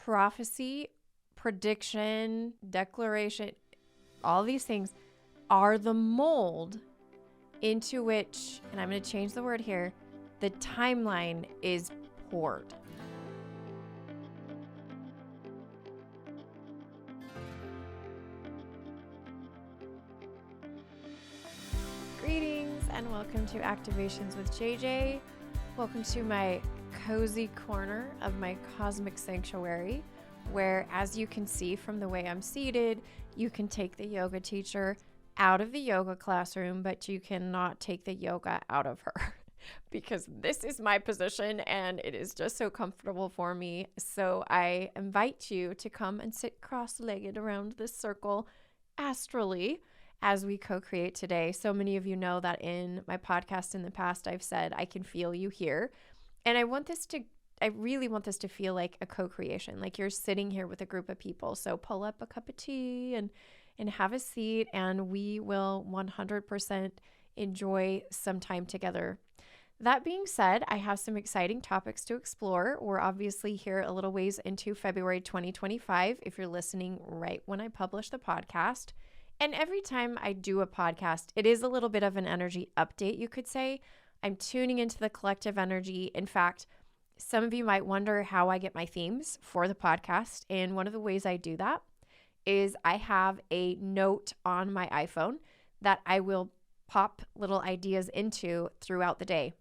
prophecy, prediction, declaration, all these things are the mold into which, and I'm going to change the word here, the timeline is poured. Greetings and welcome to Activations with JJ. Welcome to my cozy corner of my cosmic sanctuary, where, as you can see from the way I'm seated, you can take the yoga teacher out of the yoga classroom, but you cannot take the yoga out of her because this is my position and it is just so comfortable for me. So I invite you to come and sit cross-legged around this circle astrally as we co-create today. So many of you know that in my podcast in the past, I've said, I can feel you here. And I really want this to feel like a co-creation, like you're sitting here with a group of people. So pull up a cup of tea and have a seat, and we will 100% enjoy some time together. That being said, I have some exciting topics to explore. We're obviously here a little ways into February 2025, if you're listening right when I publish the podcast. And every time I do a podcast, it is a little bit of an energy update, you could say. I'm tuning into the collective energy. In fact, some of you might wonder how I get my themes for the podcast. And one of the ways I do that is I have a note on my iPhone that I will pop little ideas into throughout the day.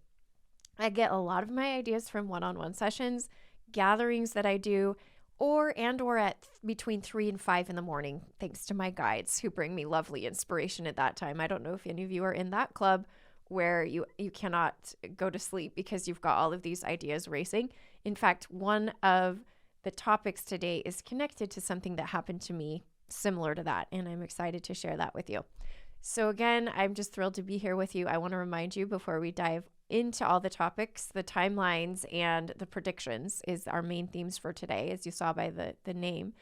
I get a lot of my ideas from one-on-one sessions, gatherings that I do, or at between 3 and 5 in the morning, thanks to my guides who bring me lovely inspiration at that time. I don't know if any of you are in that club where you cannot go to sleep because you've got all of these ideas racing. In fact, one of the topics today is connected to something that happened to me similar to that, and I'm excited to share that with you. So again, I'm just thrilled to be here with you. I want to remind you before we dive into all the topics, the timelines and the predictions is our main themes for today, as you saw by the name.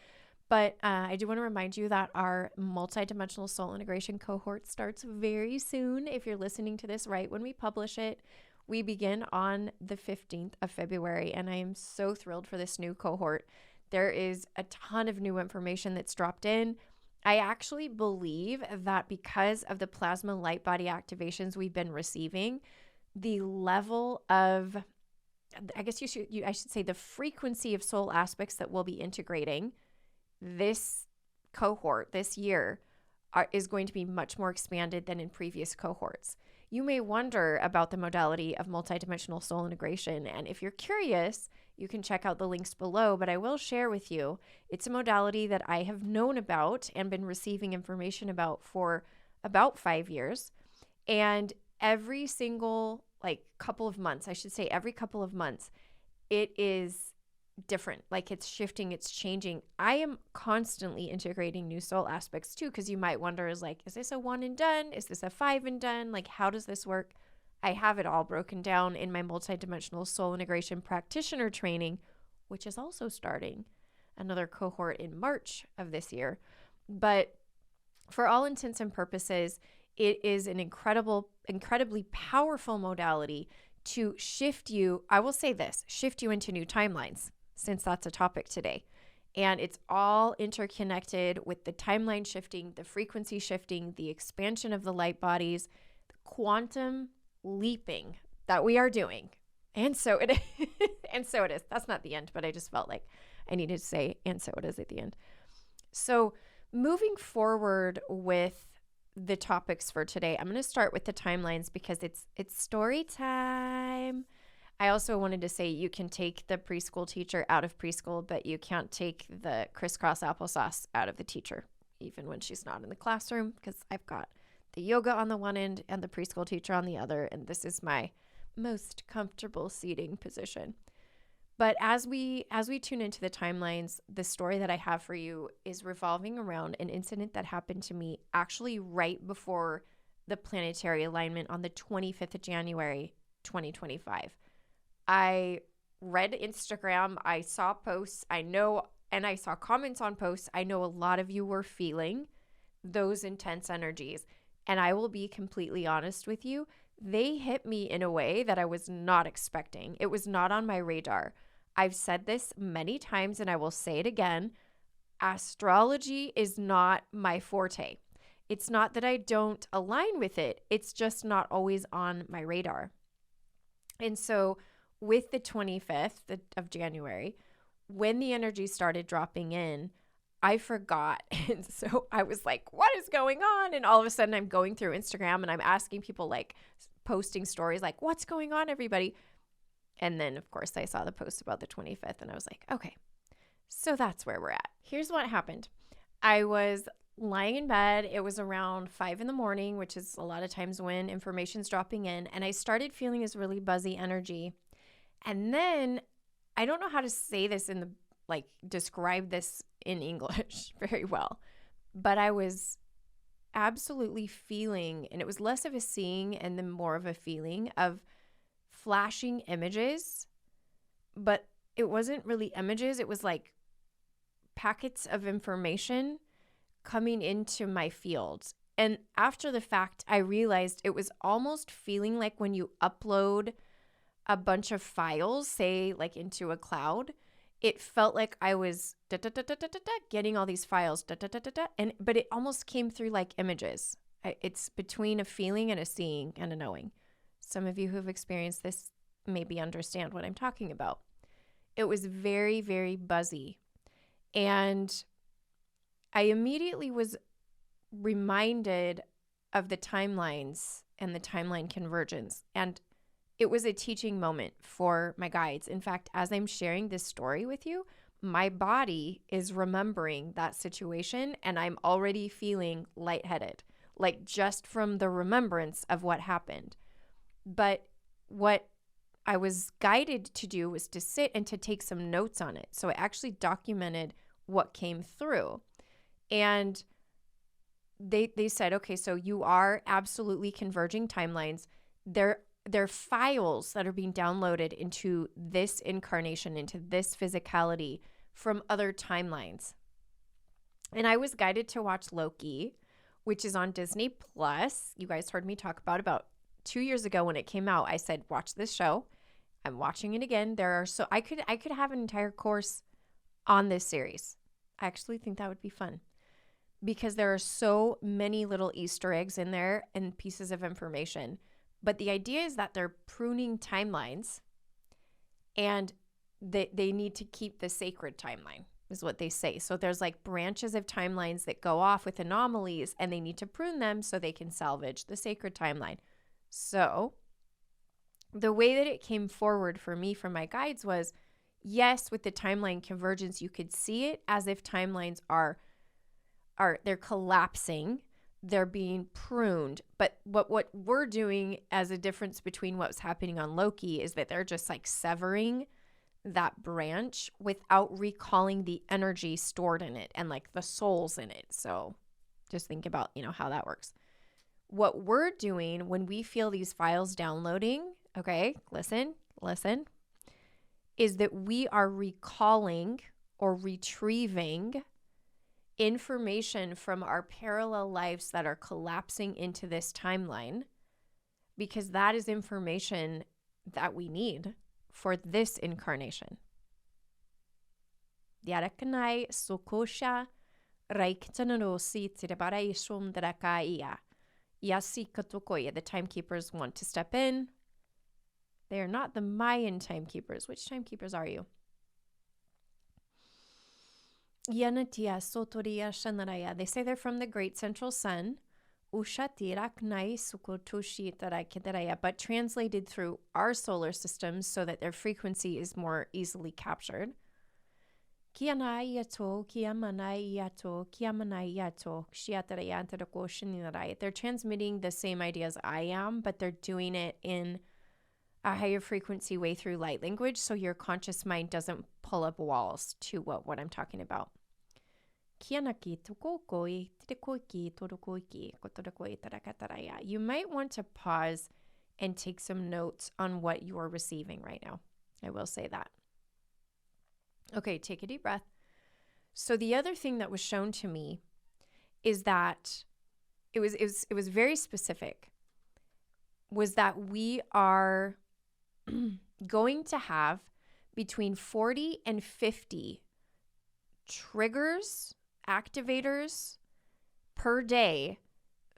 But I do want to remind you that our multidimensional soul integration cohort starts very soon. If you're listening to this right when we publish it, we begin on the 15th of February, and I am so thrilled for this new cohort. There is a ton of new information that's dropped in. I actually believe that because of the plasma light body activations we've been receiving, the level of, I guess I should say the frequency of soul aspects that we'll be integrating this cohort this year is going to be much more expanded than in previous cohorts. You may wonder about the modality of multidimensional soul integration, and if you're curious, you can check out the links below, but I will share with you, it's a modality that I have known about and been receiving information about for about 5 years, and every single couple of months, I should say every couple of months, it is different. Like it's shifting, it's changing. I am constantly integrating new soul aspects too, because you might wonder is this a 1 and done? Is this a 5 and done? Like, how does this work? I have it all broken down in my multidimensional soul integration practitioner training, which is also starting another cohort in March of this year. But for all intents and purposes, it is an incredibly powerful modality to shift you. I will say this, shift you into new timelines, since that's a topic today. And it's all interconnected with the timeline shifting, the frequency shifting, the expansion of the light bodies, the quantum leaping that we are doing. And so it is. And so it is. That's not the end, but I just felt like I needed to say, and so it is at the end. So moving forward with the topics for today, I'm going to start with the timelines because it's story time. I also wanted to say you can take the preschool teacher out of preschool, but you can't take the crisscross applesauce out of the teacher, even when she's not in the classroom, because I've got the yoga on the one end and the preschool teacher on the other, and this is my most comfortable seating position. But as we tune into the timelines, the story that I have for you is revolving around an incident that happened to me actually right before the planetary alignment on the 25th of January, 2025. I read Instagram, I saw posts, and I saw comments on posts. I know a lot of you were feeling those intense energies. And I will be completely honest with you, they hit me in a way that I was not expecting. It was not on my radar. I've said this many times and I will say it again. Astrology is not my forte. It's not that I don't align with it. It's just not always on my radar. And so with the 25th of January, when the energy started dropping in, I forgot. And so I was like, what is going on? And all of a sudden I'm going through Instagram and I'm asking people, like, posting stories like, what's going on, everybody? And then, of course, I saw the post about the 25th and I was like, okay, so that's where we're at. Here's what happened. I was lying in bed. It was around 5 a.m, which is a lot of times when information's dropping in. And I started feeling this really buzzy energy. And then I don't know how to say this describe this in English very well, but I was absolutely feeling, and it was less of a seeing and then more of a feeling of flashing images, but it wasn't really images. It was like packets of information coming into my field. And after the fact, I realized it was almost feeling like when you upload a bunch of files, say like into a cloud, it felt like I was getting all these files, but it almost came through like images. It's between a feeling and a seeing and a knowing. Some of you who have experienced this maybe understand what I'm talking about. It was very, very buzzy. And I immediately was reminded of the timelines and the timeline convergence. And it was a teaching moment for my guides. In fact, as I'm sharing this story with you, my body is remembering that situation and I'm already feeling lightheaded, like just from the remembrance of what happened. But what I was guided to do was to sit and to take some notes on it. So I actually documented what came through. And they said, okay, so you are absolutely converging timelines. They're files that are being downloaded into this incarnation, into this physicality from other timelines. And I was guided to watch Loki, which is on Disney Plus. You guys heard me talk about 2 years ago when it came out. I said, watch this show. I'm watching it again. I could have an entire course on this series. I actually think that would be fun because there are so many little Easter eggs in there and pieces of information. But the idea is that they're pruning timelines and they need to keep the sacred timeline, is what they say. So there's like branches of timelines that go off with anomalies and they need to prune them so they can salvage the sacred timeline. So the way that it came forward for me from my guides was, yes, with the timeline convergence, you could see it as if timelines they're collapsing. They're being pruned. But what we're doing as a difference between what's happening on Loki is that they're just like severing that branch without recalling the energy stored in it and like the souls in it. So just think about, how that works. What we're doing when we feel these files downloading, okay, listen, is that we are recalling or retrieving information from our parallel lives that are collapsing into this timeline, because that is information that we need for this incarnation. Diarakanai sokosha raiktananosi tirabarayishum drakaiya. Yasikatokoya. The timekeepers want to step in. They are not the Mayan timekeepers. Which timekeepers are you? Yanatia sotoria shanaraya. They say they're from the great central sun. Ushatiraknai sukotushi tarakidaraya. But translated through our solar systems so that their frequency is more easily captured. Kianayato, kiamanayato, kiamanayato, kshiatarayantako shinaraya. They're transmitting the same ideas I am, but they're doing it in a higher frequency way through light language, so your conscious mind doesn't pull up walls to what I'm talking about. You might want to pause and take some notes on what you're receiving right now. I will say that. Okay, take a deep breath. So the other thing that was shown to me is that it was very specific, was that we are going to have between 40 and 50 triggers, activators per day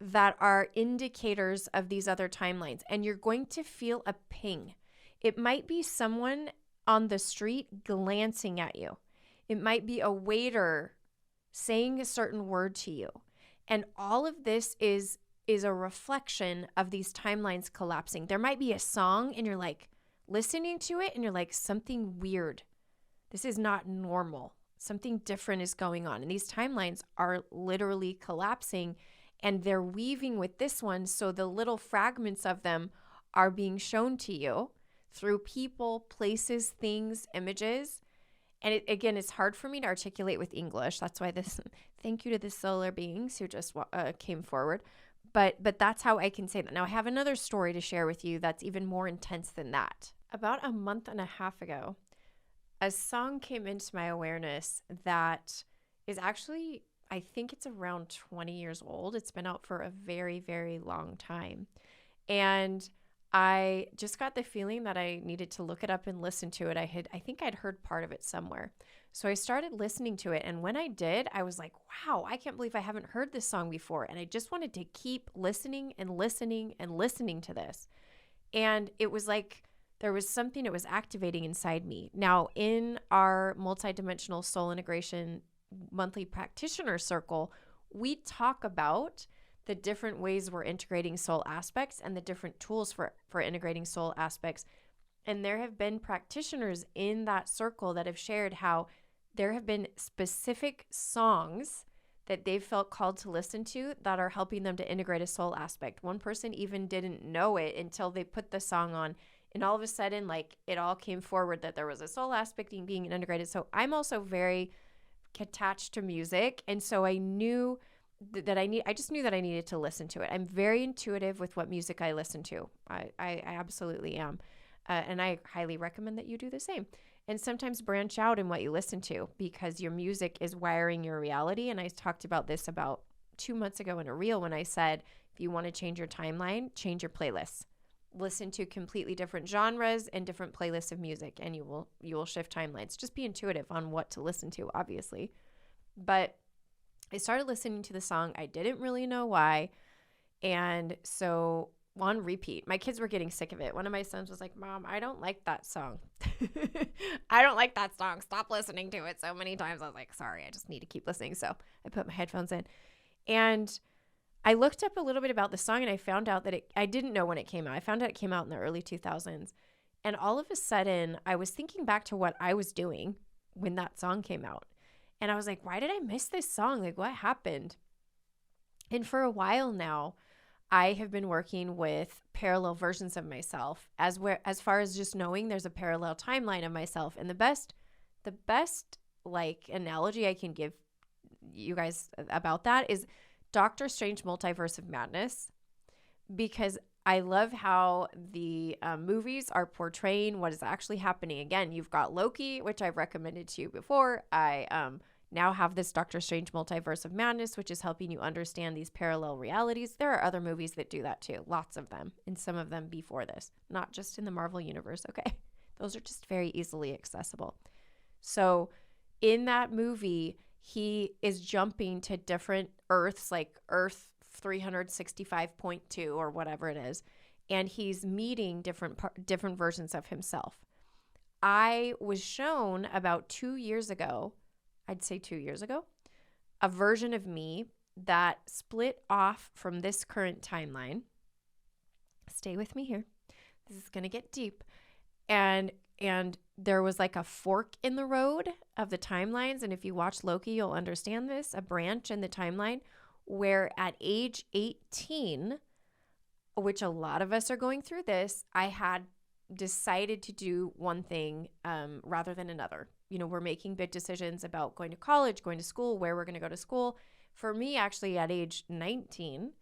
that are indicators of these other timelines. And you're going to feel a ping. It might be someone on the street glancing at you. It might be a waiter saying a certain word to you. And all of this is a reflection of these timelines collapsing. There might be a song and you're like listening to it and you're like, something weird. This is not normal. Something different is going on. And these timelines are literally collapsing, and they're weaving with this one. So the little fragments of them are being shown to you through people, places, things, images. And again, it's hard for me to articulate with English. That's why thank you to the solar beings who just came forward. But that's how I can say that. Now, I have another story to share with you that's even more intense than that. About a month and a half ago, a song came into my awareness that is actually, I think it's around 20 years old. It's been out for a very, very long time. And I just got the feeling that I needed to look it up and listen to it. I think I'd heard part of it somewhere. So I started listening to it. And when I did, I was like, wow, I can't believe I haven't heard this song before. And I just wanted to keep listening and listening and listening to this. And it was like there was something that was activating inside me. Now, in our multidimensional soul integration monthly practitioner circle, we talk about the different ways we're integrating soul aspects and the different tools for integrating soul aspects. And there have been practitioners in that circle that have shared how there have been specific songs that they've felt called to listen to that are helping them to integrate a soul aspect. One person even didn't know it until they put the song on, and all of a sudden, like, it all came forward that there was a soul aspect being integrated. So I'm also very attached to music, and so I knew I just knew that I needed to listen to it. I'm very intuitive with what music I listen to. I absolutely am. And I highly recommend that you do the same. And sometimes branch out in what you listen to, because your music is wiring your reality. And I talked about this about 2 months ago in a reel when I said, if you want to change your timeline, change your playlists. Listen to completely different genres and different playlists of music, and you will shift timelines. Just be intuitive on what to listen to, obviously. But I started listening to the song. I didn't really know why. And so on repeat, my kids were getting sick of it. One of my sons was like, Mom, I don't like that song. I don't like that song. Stop listening to it so many times. I was like, sorry, I just need to keep listening. So I put my headphones in, and I looked up a little bit about the song, and I found out that I didn't know when it came out. I found out it came out in the early 2000s. And all of a sudden, I was thinking back to what I was doing when that song came out. And I was like, why did I miss this song? Like, what happened? And for a while now, I have been working with parallel versions of myself as far as just knowing there's a parallel timeline of myself. And the best like analogy I can give you guys about that is Doctor Strange Multiverse of Madness, because I love how the movies are portraying what is actually happening. Again, you've got Loki, which I've recommended to you before. I now have this Doctor Strange Multiverse of Madness, which is helping you understand these parallel realities. There are other movies that do that too, lots of them, and some of them before this, not just in the Marvel Universe, okay? Those are just very easily accessible. So in that movie, he is jumping to different Earths, like Earth 365.2 or whatever it is, and he's meeting different versions of himself. I was shown about 2 years ago, I'd say 2 years ago, a version of me that split off from this current timeline. Stay with me here. This is going to get deep. And there was like a fork in the road of the timelines. And if you watch Loki, you'll understand this, a branch in the timeline where at age 18, which a lot of us are going through this, I had decided to do one thing rather than another. You know, we're making big decisions about going to college, going to school, where we're going to go to school. For me, actually, at age 19,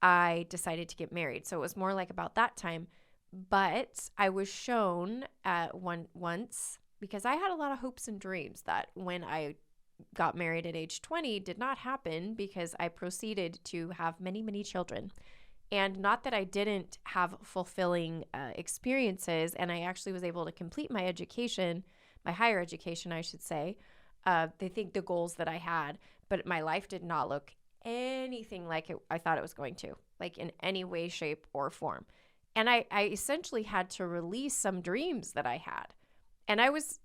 I decided to get married. So it was more like about that time. But I was shown once, because I had a lot of hopes and dreams that when I got married at age 20 did not happen, because I proceeded to have many, many children. And not that I didn't have fulfilling experiences, and I actually was able to complete my education, my higher education, I should say. They think the goals that I had, but my life did not look anything like I thought it was going to, like in any way, shape, or form. And I essentially had to release some dreams that I had. And I was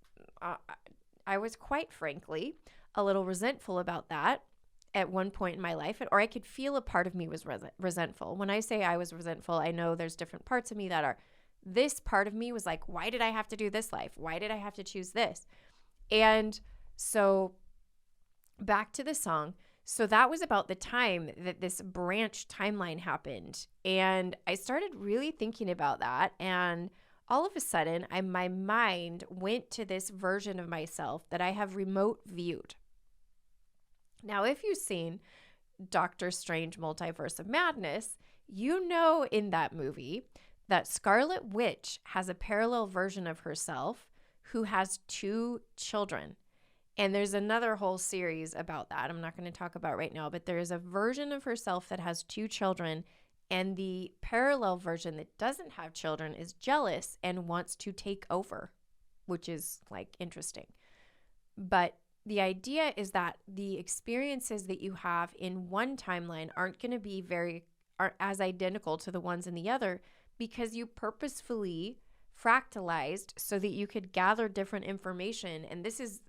quite frankly a little resentful about that at one point in my life, or I could feel a part of me was resentful. When I say I was resentful, I know there's different parts of me that are, this part of me was like, why did I have to do this life? Why did I have to choose this? And so back to the song. So that was about the time that this branch timeline happened. And I started really thinking about that. And all of a sudden, my mind went to this version of myself that I have remote viewed. Now, if you've seen Doctor Strange Multiverse of Madness, you know in that movie that Scarlet Witch has a parallel version of herself who has 2 children. And there's another whole series about that I'm not going to talk about right now, but there is a version of herself that has 2 children, and the parallel version that doesn't have children is jealous and wants to take over, which is like interesting. But the idea is that the experiences that you have in one timeline aren't going to be aren't as identical to the ones in the other, because you purposefully fractalized so that you could gather different information. And this is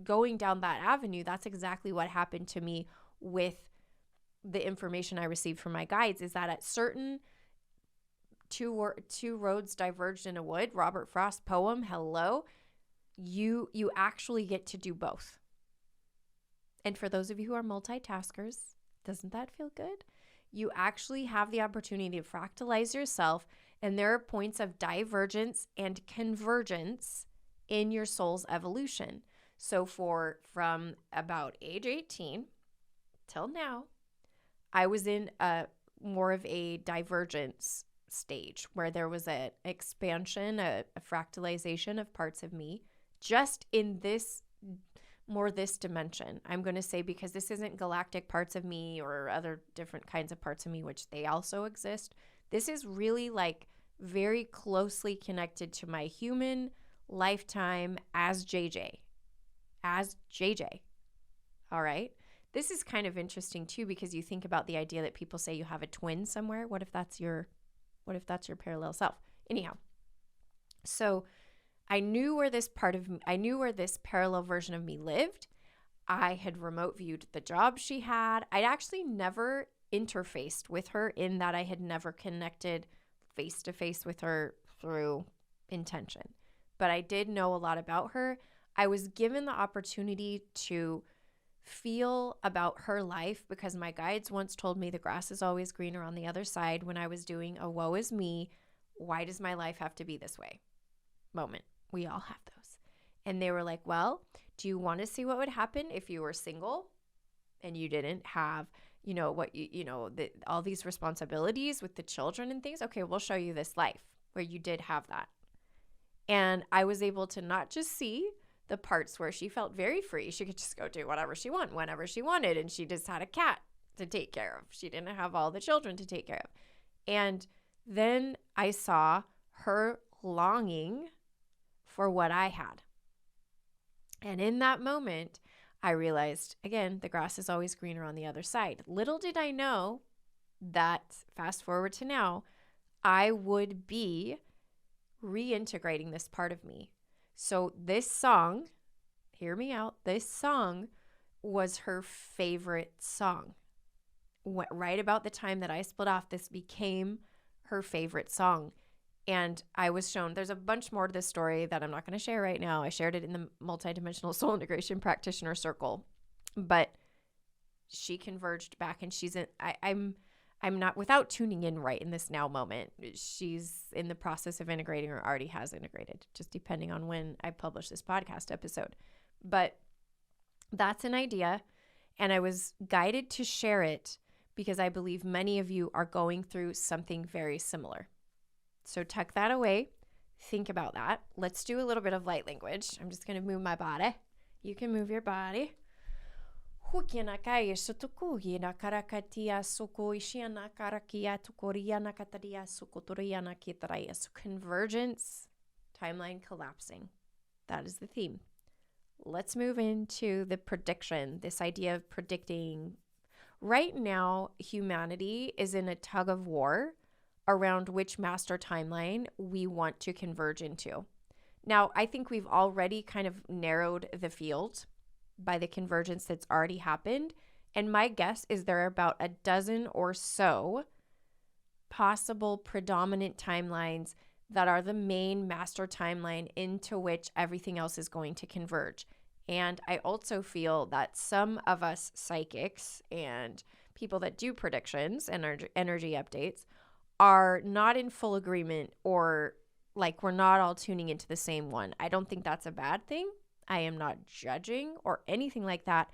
going down that avenue. That's exactly what happened to me with the information I received from my guides, is that at certain two roads diverged in a wood, Robert Frost poem, hello, you actually get to do both. And for those of you who are multitaskers, doesn't that feel good? You actually have the opportunity to fractalize yourself, and there are points of divergence and convergence in your soul's evolution. So from about age 18 till now, I was in more of a divergence stage where there was an expansion, a fractalization of parts of me just in this dimension. I'm going to say, because this isn't galactic parts of me or other different kinds of parts of me, which they also exist. This is really like very closely connected to my human lifetime as JJ. All right. This is kind of interesting too, because you think about the idea that people say you have a twin somewhere. What if that's your parallel self? Anyhow, so I knew where this parallel version of me lived. I had remote viewed the job she had. I'd actually never interfaced with her, in that I had never connected face to face with her through intention. But I did know a lot about her. I was given the opportunity to feel about her life, because my guides once told me the grass is always greener on the other side when I was doing a woe is me, why does my life have to be this way moment. We all have those. And they were like, well, do you want to see what would happen if you were single and you didn't have, all these responsibilities with the children and things? Okay, we'll show you this life where you did have that. And I was able to not just see the parts where she felt very free. She could just go do whatever she wanted, whenever she wanted. And she just had a cat to take care of. She didn't have all the children to take care of. And then I saw her longing for what I had. And in that moment, I realized, again, the grass is always greener on the other side. Little did I know that, fast forward to now, I would be reintegrating this part of me. So this song, hear me out, this song was her favorite song. Right about the time that I split off, this became her favorite song. And I was shown, there's a bunch more to this story that I'm not going to share right now. I shared it in the Multidimensional Soul Integration Practitioner Circle. But she converged back, and I'm not, without tuning in right in this now moment, she's in the process of integrating or already has integrated, just depending on when I publish this podcast episode. But that's an idea, and I was guided to share it because I believe many of you are going through something very similar. So tuck that away. Think about that. Let's do a little bit of light language. I'm just going to move my body. You can move your body. Hukiana kaya sotukuhina karakatia sukoishiana karakia tukoriana kataria sukotoriana kitaraya. So convergence, timeline collapsing. That is the theme. Let's move into the prediction, this idea of predicting. Right now, humanity is in a tug of war around which master timeline we want to converge into. Now, I think we've already kind of narrowed the field by the convergence that's already happened. And my guess is there are about a dozen or so possible predominant timelines that are the main master timeline into which everything else is going to converge. And I also feel that some of us psychics and people that do predictions and energy updates are not in full agreement, or like we're not all tuning into the same one. I don't think that's a bad thing. I am not judging or anything like that.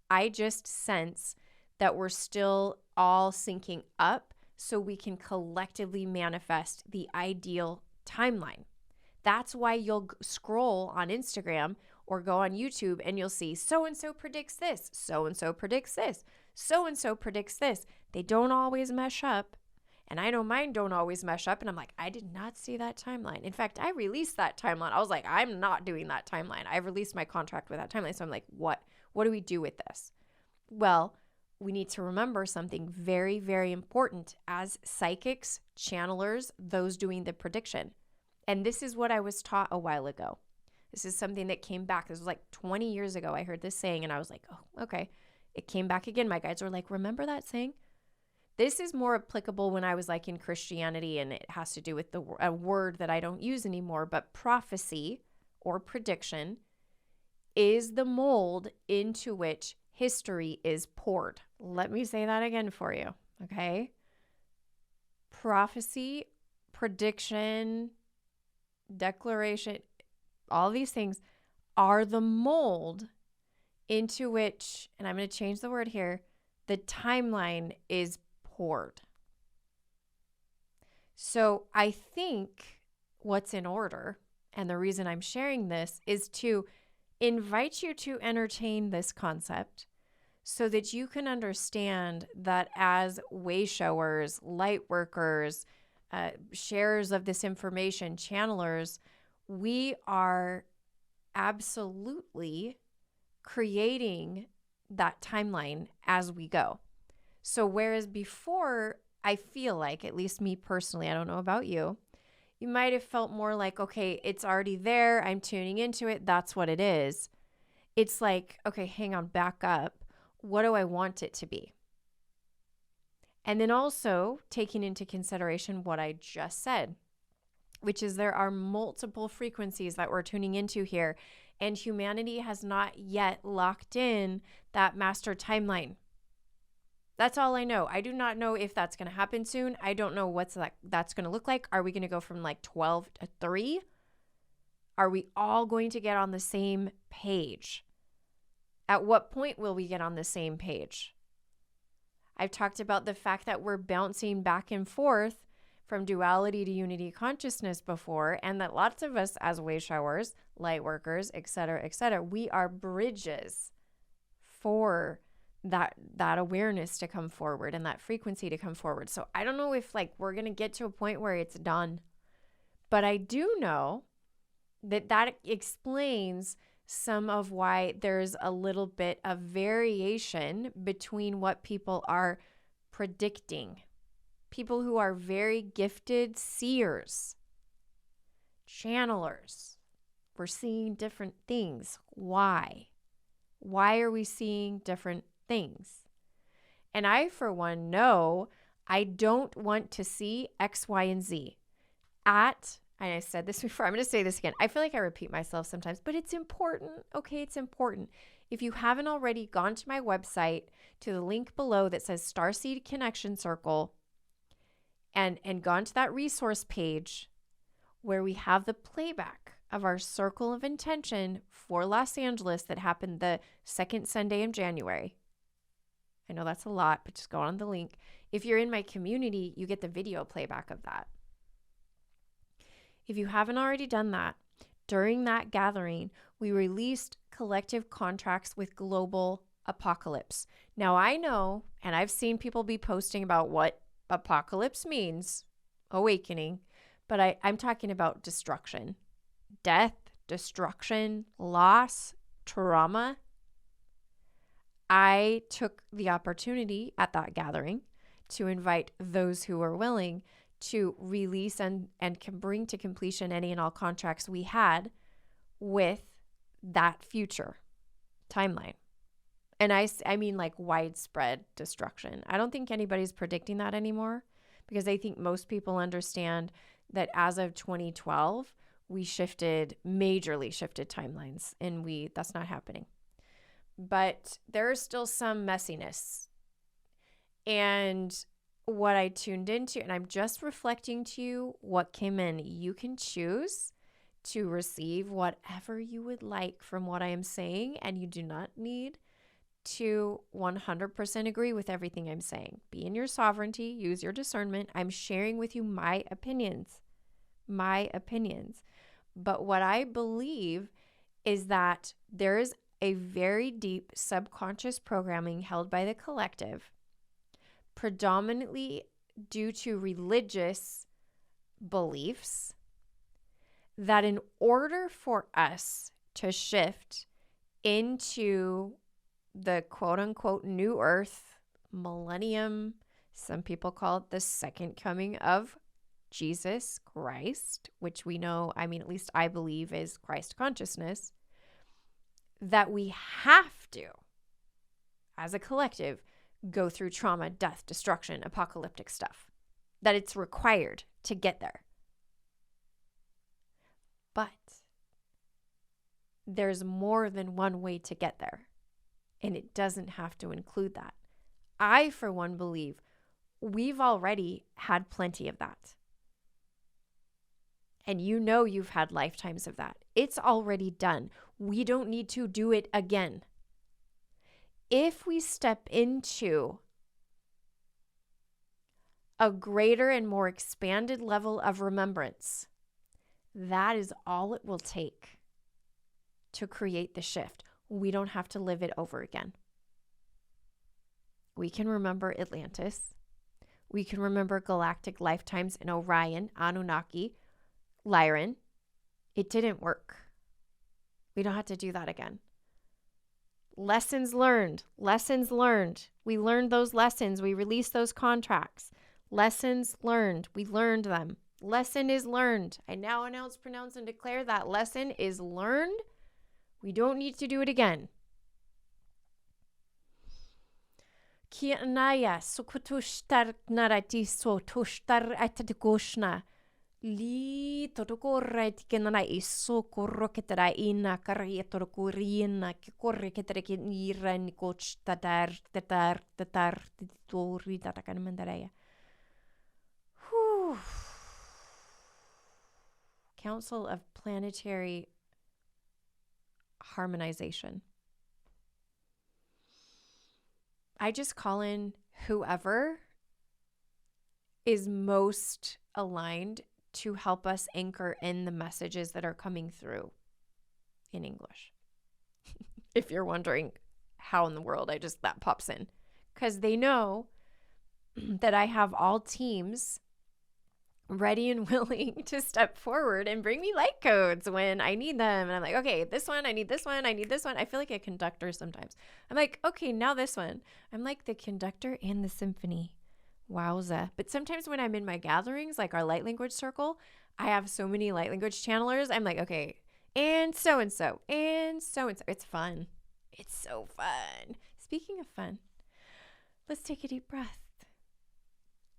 I just sense that we're still all syncing up so we can collectively manifest the ideal timeline. That's why you'll scroll on Instagram or go on YouTube and you'll see so-and-so predicts this, so-and-so predicts this, so-and-so predicts this. They don't always mesh up. And I know mine don't always mesh up. And I'm like, I did not see that timeline. In fact, I released that timeline. I was like, I'm not doing that timeline. I released my contract with that timeline. So I'm like, what do we do with this? Well, we need to remember something very, very important as psychics, channelers, those doing the prediction. And this is what I was taught a while ago. This is something that came back. This was like 20 years ago. I heard this saying and I was like, oh, okay. It came back again. My guides were like, remember that saying? This is more applicable when I was like in Christianity, and it has to do with a word that I don't use anymore, but prophecy or prediction is the mold into which history is poured. Let me say that again for you, okay? Prophecy, prediction, declaration, all these things are the mold into which, and I'm going to change the word here, the timeline is poured. So I think what's in order, and the reason I'm sharing this, is to invite you to entertain this concept so that you can understand that as way showers, light workers, sharers of this information, channelers, we are absolutely creating that timeline as we go. So whereas before, I feel like, at least me personally, I don't know about you, you might have felt more like, okay, it's already there. I'm tuning into it. That's what it is. It's like, okay, hang on, back up. What do I want it to be? And then also taking into consideration what I just said, which is there are multiple frequencies that we're tuning into here, and humanity has not yet locked in that master timeline. That's all I know. I do not know if that's going to happen soon. I don't know what's that's going to look like. Are we going to go from like 12 to 3? Are we all going to get on the same page? At what point will we get on the same page? I've talked about the fact that we're bouncing back and forth from duality to unity consciousness before, and that lots of us as way showers, light workers, etc., we are bridges for that awareness to come forward and that frequency to come forward. So I don't know if like we're going to get to a point where it's done, but I do know that explains some of why there's a little bit of variation between what people are predicting. People who are very gifted seers, channelers, we're seeing different things. Why? Why are we seeing different things? And I, for one, know I don't want to see X, Y, and Z and I said this before, I'm going to say this again. I feel like I repeat myself sometimes, but it's important. Okay, it's important. If you haven't already gone to my website, to the link below that says Starseed Connection Circle, and gone to that resource page where we have the playback of our circle of intention for Los Angeles that happened the second Sunday in January. I know that's a lot, but just go on the link. If you're in my community, you get the video playback of that. If you haven't already done that, during that gathering, we released collective contracts with global apocalypse. Now I know, and I've seen people be posting about what apocalypse means, awakening, but I'm talking about destruction, death, destruction, loss, trauma. I took the opportunity at that gathering to invite those who were willing to release and can bring to completion any and all contracts we had with that future timeline. And I mean like widespread destruction. I don't think anybody's predicting that anymore, because I think most people understand that as of 2012, we majorly shifted timelines, and that's not happening. But there is still some messiness. And what I tuned into, and I'm just reflecting to you what came in. You can choose to receive whatever you would like from what I am saying, and you do not need to 100% agree with everything I'm saying. Be in your sovereignty, use your discernment. I'm sharing with you my opinions. But what I believe is that there is a very deep subconscious programming held by the collective, predominantly due to religious beliefs, that in order for us to shift into the quote unquote new earth, millennium, some people call it the second coming of Jesus Christ, which we know, at least I believe, is Christ consciousness, that we have to, as a collective, go through trauma, death, destruction, apocalyptic stuff, that it's required to get there. But there's more than one way to get there, and it doesn't have to include that. I, for one, believe we've already had plenty of that. And you've had lifetimes of that. It's already done. We don't need to do it again. If we step into a greater and more expanded level of remembrance, that is all it will take to create the shift. We don't have to live it over again. We can remember Atlantis. We can remember galactic lifetimes in Orion, Anunnaki, Lyran. It didn't work. We don't have to do that again. Lessons learned. We learned those lessons. We released those contracts. Lessons learned. We learned them. Lesson is learned. I now announce, pronounce, and declare that lesson is learned. We don't need to do it again. Ki anaya sukutushtar naratiso tushtar atadgoshna. Li totokorra tikenana iso korroketara ina karietorkurina korreketara kinira nikoch tatar titori tatakan mandaraya. Council of Planetary Harmonization. I just call in whoever is most aligned to help us anchor in the messages that are coming through in English. If you're wondering how in the world that pops in, because they know that I have all teams ready and willing to step forward and bring me light codes when I need them. And I'm like, okay, this one, I need this one, I need this one. I feel like a conductor sometimes. I'm like, okay, now this one. I'm like the conductor and the symphony. Wowza. But sometimes when I'm in my gatherings, like our light language circle, I have so many light language channelers. I'm like, okay, and so-and-so, and so-and-so. It's fun. It's so fun. Speaking of fun, let's take a deep breath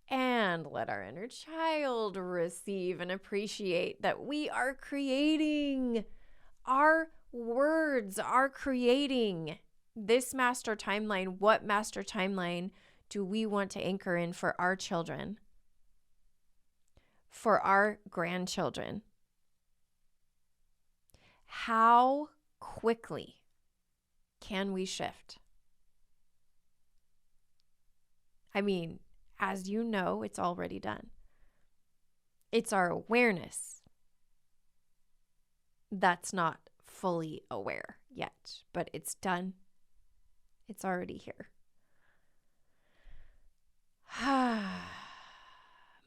and let our inner child receive and appreciate that we are creating. Our words are creating this master timeline. What master timeline do we want to anchor in for our children, for our grandchildren? How quickly can we shift? As you know, it's already done. It's our awareness that's not fully aware yet, but it's done. It's already here.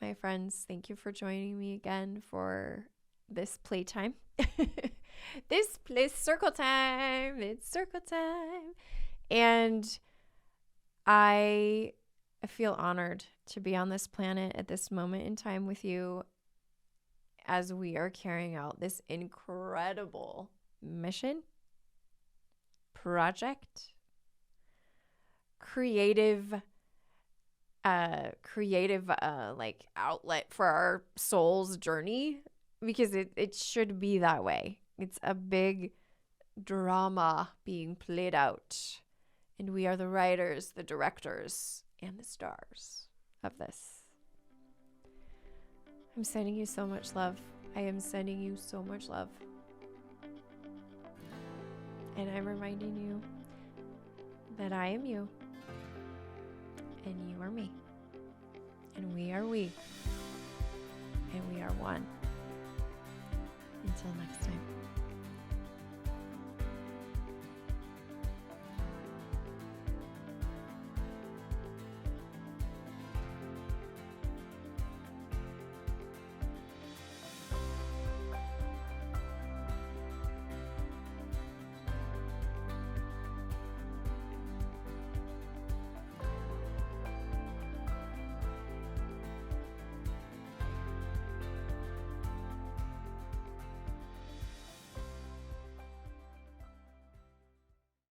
My friends, thank you for joining me again for this playtime. This circle time. It's circle time. And I feel honored to be on this planet at this moment in time with you as we are carrying out this incredible mission, project, creative like outlet for our soul's journey, because it should be that way. It's a big drama being played out, and we are the writers, the directors, and the stars of this. I'm sending you so much love. I am sending you so much love. And I'm reminding you that I am you, and you are me, and we are we, and we are one. Until next time.